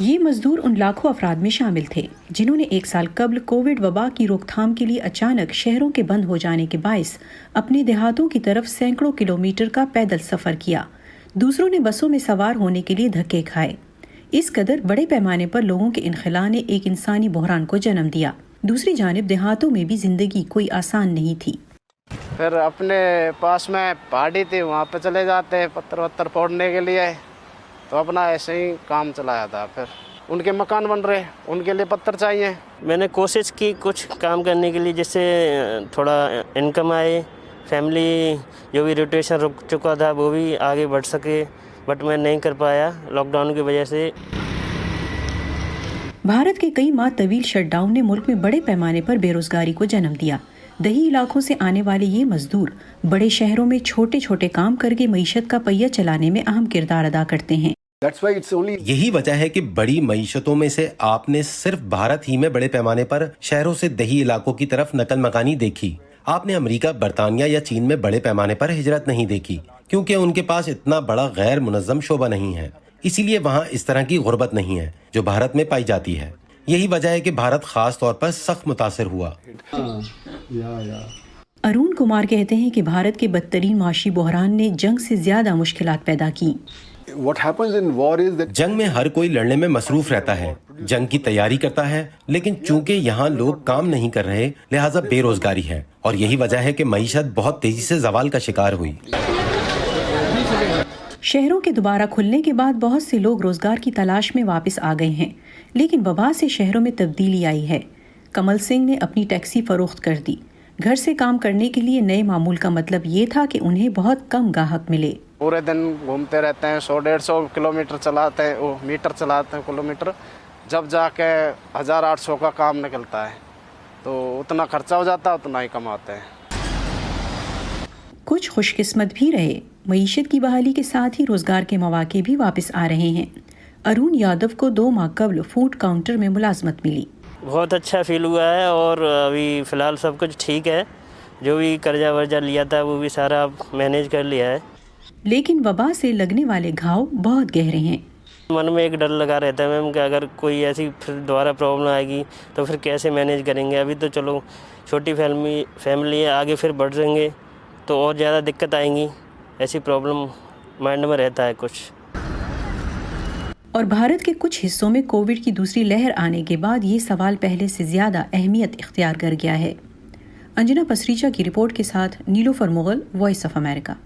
ये मजदूर उन लाखों अफराद में शामिल थे जिन्होंने एक साल कबल कोविड वबा की रोकथाम के लिए अचानक शहरों के बंद हो जाने के बायस अपने देहातों की तरफ सैकड़ों किलोमीटर का पैदल सफर किया। दूसरों ने बसों में सवार होने के लिए धक्के खाए। इस कदर बड़े पैमाने पर लोगों के इनखला ने एक इंसानी बहरान को जन्म दिया। दूसरी जानिब देहातों में भी जिंदगी कोई आसान नहीं थी। फिर अपने पास में पहाड़ी थी, वहाँ पे चले जाते पत्थर वत्थर फोड़ने के लिए, तो अपना ऐसे ही काम चलाया था। फिर उनके मकान बन रहे, उनके लिए पत्थर चाहिए। मैंने कोशिश की कुछ काम करने के लिए जिससे थोड़ा इनकम आए, फैमिली जो भी रोटेशन रुक चुका था वो भी आगे बढ़ सके, बट मैं नहीं कर पाया लॉकडाउन की वजह से। भारत के कई माह तवील शटडाउन ने मुल्क में बड़े पैमाने पर बेरोजगारी को जन्म दिया। दही इलाकों से आने वाले ये मजदूर बड़े शहरों में छोटे छोटे काम करके मईशत का पहिया चलाने में अहम किरदार अदा करते हैं। यही वजह है कि बड़ी मईशतों में से आपने सिर्फ भारत ही में बड़े पैमाने पर शहरों से दही इलाकों की तरफ नकल मकानी देखी। आपने अमेरिका, बरतानिया या चीन में बड़े पैमाने पर हिजरत नहीं देखी, क्योंकि उनके पास इतना बड़ा गैर मुनज़्ज़म शोबा नहीं है। इसीलिए वहाँ इस तरह की गुर्बत नहीं है जो भारत में पाई जाती है। यही वजह है कि भारत खास तौर पर सख्त मुतासिर हुआ। अरुण कुमार कहते हैं कि भारत के बदतरीन माशी बहरान ने जंग से ज्यादा मुश्किलात पैदा की। जंग में हर कोई लड़ने में मसरूफ रहता है, जंग की तैयारी करता है, लेकिन चूंकि यहाँ लोग काम नहीं कर रहे, लिहाजा बेरोजगारी है, और यही वजह है कि मईशत बहुत तेजी से जवाल का शिकार हुई। शहरों के दोबारा खुलने के बाद बहुत से लोग रोजगार की तलाश में वापस आ गए हैं, लेकिन वबा से शहरों में तब्दीली आई है। कमल सिंह ने अपनी टैक्सी फरोख्त कर दी। घर से काम करने के लिए नए मामूल का मतलब ये था कि उन्हें बहुत कम गाहक मिले। पूरे दिन घूमते रहते हैं, 100-150 किलोमीटर चलाते हैं, वो मीटर चलाते हैं किलोमीटर, जब जाके 1800 का काम निकलता है तो उतना खर्चा हो जाता है, उतना ही कमाते हैं। कुछ खुशकिस्मत भी रहे। मईशत की बहाली के साथ ही रोजगार के मौके भी वापस आ रहे हैं। अरुण यादव को 2 माह कबल फूड काउंटर में मुलाजमत मिली। बहुत अच्छा फील हुआ है और अभी फ़िलहाल सब कुछ ठीक है। जो भी कर्जा वर्जा लिया था वो भी सारा मैनेज कर लिया है। लेकिन वबा से लगने वाले घाव बहुत गहरे हैं। मन में एक डर लगा रहता है मैम कि अगर कोई ऐसी फिर दोबारा प्रॉब्लम आएगी तो फिर कैसे मैनेज करेंगे। अभी तो चलो छोटी फैमिली है, आगे फिर बढ़ जाएंगे तो और ज़्यादा दिक्कत आएंगी। ऐसी प्रॉब्लम माइंड में रहता है कुछ। और भारत के कुछ हिस्सों में कोविड की दूसरी लहर आने के बाद ये सवाल पहले से ज़्यादा अहमियत इख्तियार कर गया है। अंजना पसरीचा की रिपोर्ट के साथ Nilofar Mughal, Voice of America.